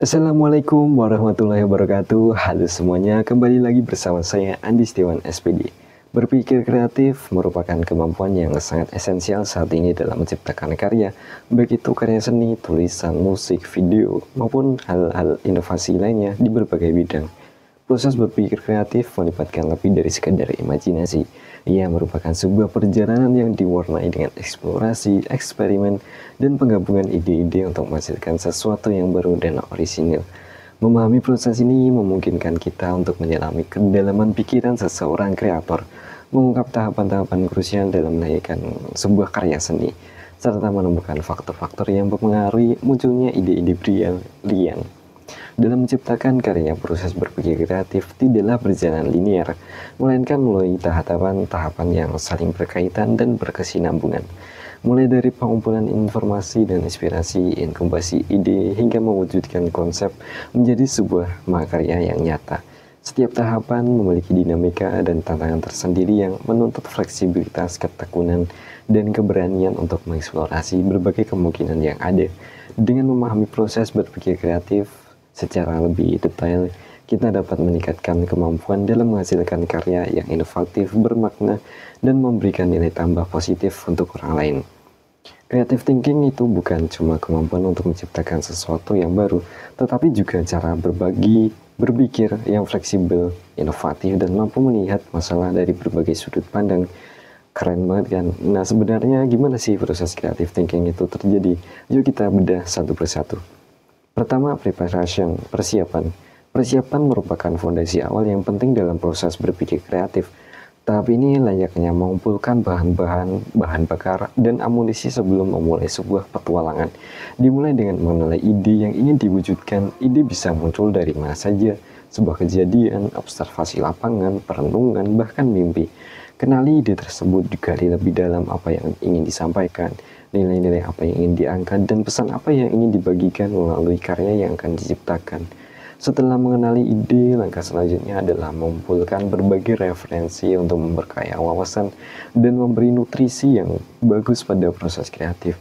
Assalamualaikum warahmatullahi wabarakatuh. Halo semuanya, kembali lagi bersama saya Andi Setiawan SPD. Berpikir kreatif merupakan kemampuan yang sangat esensial saat ini dalam menciptakan karya, baik itu karya seni, tulisan, musik, video, maupun hal-hal inovasi lainnya di berbagai bidang. Proses berpikir kreatif melibatkan lebih dari sekadar imajinasi. Ia merupakan sebuah perjalanan yang diwarnai dengan eksplorasi, eksperimen, dan penggabungan ide-ide untuk menghasilkan sesuatu yang baru dan orisinil. Memahami proses ini memungkinkan kita untuk menyelami kedalaman pikiran seseorang kreator, mengungkap tahapan-tahapan krusial dalam melahirkan sebuah karya seni, serta menemukan faktor-faktor yang mempengaruhi munculnya ide-ide brilian. Dalam menciptakan karya, proses berpikir kreatif tidaklah berjalan linear, melainkan melalui tahapan-tahapan yang saling berkaitan dan berkesinambungan. Mulai dari pengumpulan informasi dan inspirasi, inkubasi ide, hingga mewujudkan konsep menjadi sebuah mahakarya yang nyata. Setiap tahapan memiliki dinamika dan tantangan tersendiri yang menuntut fleksibilitas, ketekunan, dan keberanian untuk mengeksplorasi berbagai kemungkinan yang ada. Dengan memahami proses berpikir kreatif secara lebih detail, kita dapat meningkatkan kemampuan dalam menghasilkan karya yang inovatif, bermakna, dan memberikan nilai tambah positif untuk orang lain. Creative thinking itu bukan cuma kemampuan untuk menciptakan sesuatu yang baru, tetapi juga cara berpikir yang fleksibel, inovatif, dan mampu melihat masalah dari berbagai sudut pandang. Keren banget kan? Nah, sebenarnya gimana sih proses creative thinking itu terjadi? Yuk kita bedah satu persatu. Pertama, preparation, persiapan. Persiapan merupakan fondasi awal yang penting dalam proses berpikir kreatif. Tahap ini layaknya mengumpulkan bahan bakar, dan amunisi sebelum memulai sebuah petualangan. Dimulai dengan mengenali ide yang ingin diwujudkan. Ide bisa muncul dari mana saja, sebuah kejadian, observasi lapangan, perenungan, bahkan mimpi. Kenali ide tersebut, digali lebih dalam apa yang ingin disampaikan, nilai-nilai apa yang ingin diangkat, dan pesan apa yang ingin dibagikan melalui karya yang akan diciptakan. Setelah mengenali ide, langkah selanjutnya adalah mengumpulkan berbagai referensi untuk memperkaya wawasan dan memberi nutrisi yang bagus pada proses kreatif.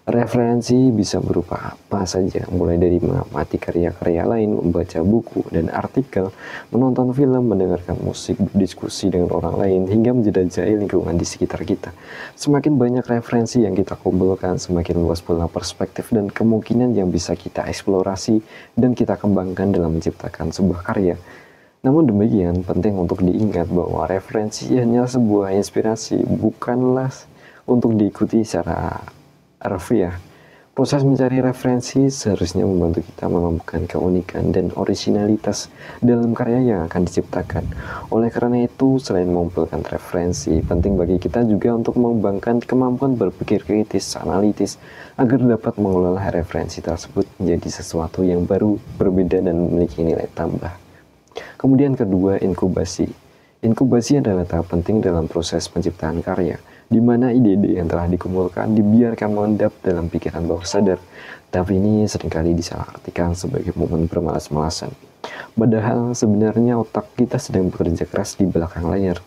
Referensi bisa berupa apa saja, mulai dari mengamati karya-karya lain, membaca buku dan artikel, menonton film, mendengarkan musik, berdiskusi dengan orang lain, hingga menjelajahi lingkungan di sekitar kita. Semakin banyak referensi yang kita kumpulkan, semakin luas pula perspektif dan kemungkinan yang bisa kita eksplorasi dan kita kembangkan dalam menciptakan sebuah karya. Namun demikian, penting untuk diingat bahwa referensi hanya sebuah inspirasi, bukanlah untuk diikuti secara harfiah. Proses mencari referensi seharusnya membantu kita menemukan keunikan dan orisinalitas dalam karya yang akan diciptakan. Oleh karena itu, selain mengumpulkan referensi, penting bagi kita juga untuk mengembangkan kemampuan berpikir kritis, analitis, agar dapat mengelola referensi tersebut menjadi sesuatu yang baru, berbeda, dan memiliki nilai tambah. Kemudian kedua, inkubasi. Inkubasi adalah tahap penting dalam proses penciptaan karya, di mana ide-ide yang telah dikumpulkan dibiarkan mengendap dalam pikiran bawah sadar. Tahap ini seringkali disalahartikan sebagai momen bermalas-malasan. Padahal sebenarnya otak kita sedang bekerja keras di belakang layar.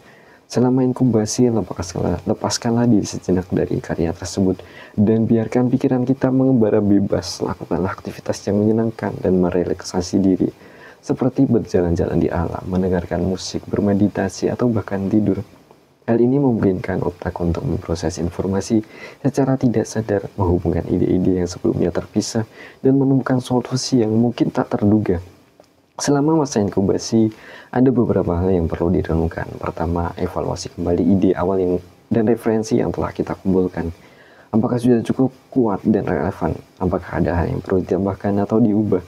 Selama inkubasi, lepaskanlah diri sejenak dari karya tersebut dan biarkan pikiran kita mengembara bebas. Lakukanlah aktivitas yang menyenangkan dan merelaksasi diri, seperti berjalan-jalan di alam, mendengarkan musik, bermeditasi, atau bahkan tidur. Hal ini memungkinkan otak untuk memproses informasi secara tidak sadar, menghubungkan ide-ide yang sebelumnya terpisah, dan menemukan solusi yang mungkin tak terduga. Selama masa inkubasi, ada beberapa hal yang perlu direnungkan. Pertama, evaluasi kembali ide awal dan referensi yang telah kita kumpulkan. Apakah sudah cukup kuat dan relevan? Apakah ada hal yang perlu ditambahkan atau diubah?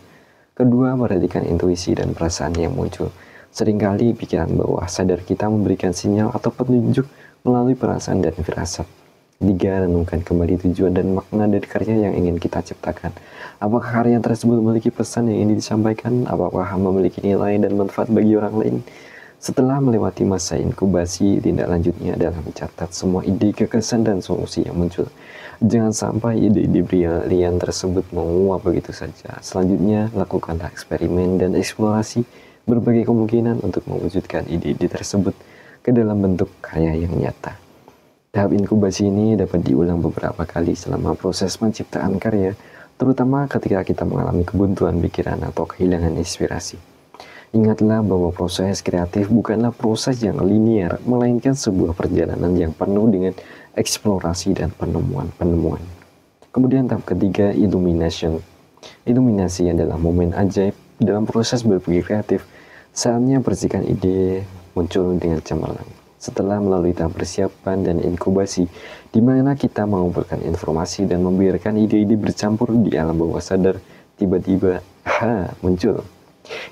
Kedua, perhatikan intuisi dan perasaan yang muncul. Seringkali pikiran bawah sadar kita memberikan sinyal atau petunjuk melalui perasaan dan firasat. Tiga, renungkan kembali tujuan dan makna dari karya yang ingin kita ciptakan. Apakah karya tersebut memiliki pesan yang ingin disampaikan? Apakah memiliki nilai dan manfaat bagi orang lain? Setelah melewati masa inkubasi, tindak lanjutnya adalah mencatat semua ide, gagasan, dan solusi yang muncul. Jangan sampai ide-ide brilian tersebut menguap begitu saja. Selanjutnya, lakukanlah eksperimen dan eksplorasi berbagai kemungkinan untuk mewujudkan ide-ide tersebut ke dalam bentuk karya yang nyata. Tahap inkubasi ini dapat diulang beberapa kali selama proses penciptaan karya. terutama ketika kita mengalami kebuntuan pikiran atau kehilangan inspirasi. Ingatlah bahwa proses kreatif bukanlah proses yang linear, melainkan sebuah perjalanan yang penuh dengan eksplorasi dan penemuan-penemuan. Kemudian tahap ketiga, illumination. Iluminasi adalah momen ajaib dalam proses berpikir kreatif. Saatnya bersihkan ide muncul dengan cemerlang. Setelah melalui tahap persiapan dan inkubasi, di mana kita mengumpulkan informasi dan membiarkan ide-ide bercampur di alam bawah sadar, tiba-tiba, muncul.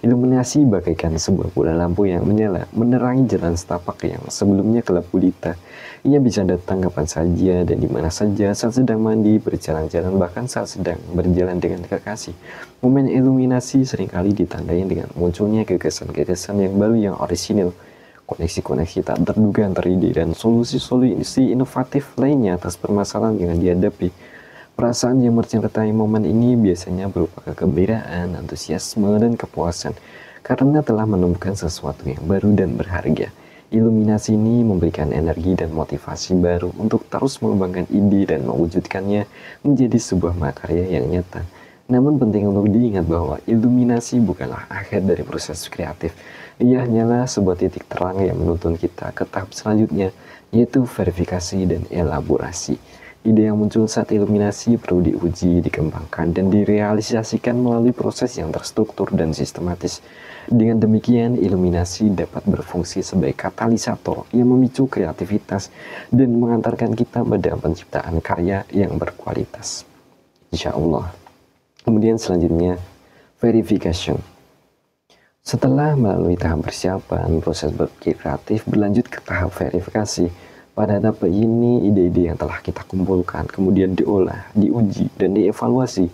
Iluminasi bagaikan sebuah bola lampu yang menyala, menerangi jalan setapak yang sebelumnya gelap gulita. Ia bisa datang kapan saja dan di mana saja, saat sedang mandi, berjalan-jalan, bahkan saat sedang berjalan dengan kekasih. Momen iluminasi seringkali ditandai dengan munculnya gagasan-gagasan yang baru yang orisinil, koneksi-koneksi tak terduga antar ide, dan solusi-solusi inovatif lainnya atas permasalahan yang dihadapi. Perasaan yang menyertai momen ini biasanya berupa kegembiraan, antusiasme, dan kepuasan karena telah menemukan sesuatu yang baru dan berharga. Iluminasi ini memberikan energi dan motivasi baru untuk terus mengembangkan ide dan mewujudkannya menjadi sebuah makarya yang nyata. Namun penting untuk diingat bahwa iluminasi bukanlah akhir dari proses kreatif. Ia hanyalah sebuah titik terang yang menuntun kita ke tahap selanjutnya, yaitu verifikasi dan elaborasi. Ide yang muncul saat iluminasi perlu diuji, dikembangkan, dan direalisasikan melalui proses yang terstruktur dan sistematis. Dengan demikian, iluminasi dapat berfungsi sebagai katalisator yang memicu kreativitas dan mengantarkan kita pada penciptaan karya yang berkualitas. Insya Allah. Kemudian selanjutnya, verification. Setelah melalui tahap persiapan, proses berpikir kreatif berlanjut ke tahap verifikasi. Pada tahap ini, ide-ide yang telah kita kumpulkan kemudian diolah, diuji, dan dievaluasi.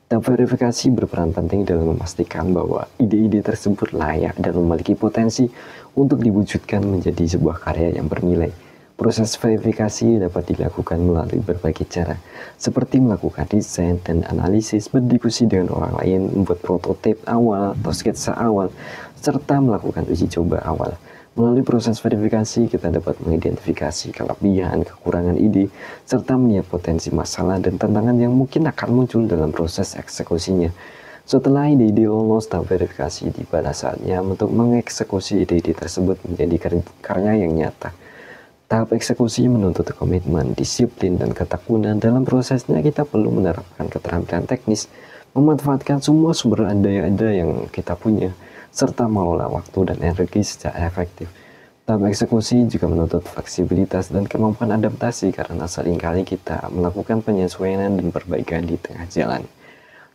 Tahap verifikasi berperan penting dalam memastikan bahwa ide-ide tersebut layak dan memiliki potensi untuk diwujudkan menjadi sebuah karya yang bernilai. Proses verifikasi dapat dilakukan melalui berbagai cara, seperti melakukan desain dan analisis, berdiskusi dengan orang lain, membuat prototip awal atau sketsa awal, serta melakukan uji coba awal. Melalui proses verifikasi, kita dapat mengidentifikasi kelebihan, kekurangan ide, serta melihat potensi masalah dan tantangan yang mungkin akan muncul dalam proses eksekusinya. Setelah ide-ide lolos tahap verifikasi, tiba saatnya untuk mengeksekusi ide-ide tersebut menjadi karya yang nyata. Tahap eksekusi menuntut komitmen, disiplin, dan ketekunan. Dalam prosesnya, kita perlu menerapkan keterampilan teknis, memanfaatkan semua sumber daya yang kita punya, serta mengelola waktu dan energi secara efektif. Tahap eksekusi juga menuntut fleksibilitas dan kemampuan adaptasi karena seringkali kita melakukan penyesuaian dan perbaikan di tengah jalan.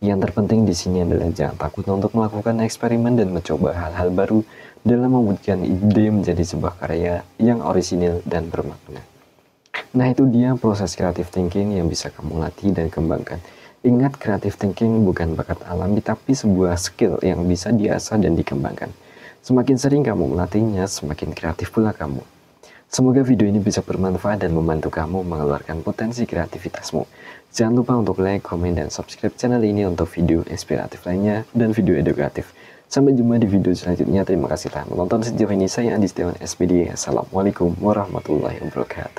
Yang terpenting di sini adalah jangan takut untuk melakukan eksperimen dan mencoba hal-hal baru dalam mewujudkan ide menjadi sebuah karya yang orisinil dan bermakna. Nah, itu dia proses creative thinking yang bisa kamu latih dan kembangkan. Ingat, creative thinking bukan bakat alami, tapi sebuah skill yang bisa diasah dan dikembangkan. Semakin sering kamu melatihnya, semakin kreatif pula kamu. Semoga video ini bisa bermanfaat dan membantu kamu mengeluarkan potensi kreativitasmu. Jangan lupa untuk like, komen, dan subscribe channel ini untuk video inspiratif lainnya dan video edukatif. Sampai jumpa di video selanjutnya. Terima kasih telah menonton sejauh ini. Saya Andi Setiawan SPD. Assalamualaikum warahmatullahi wabarakatuh.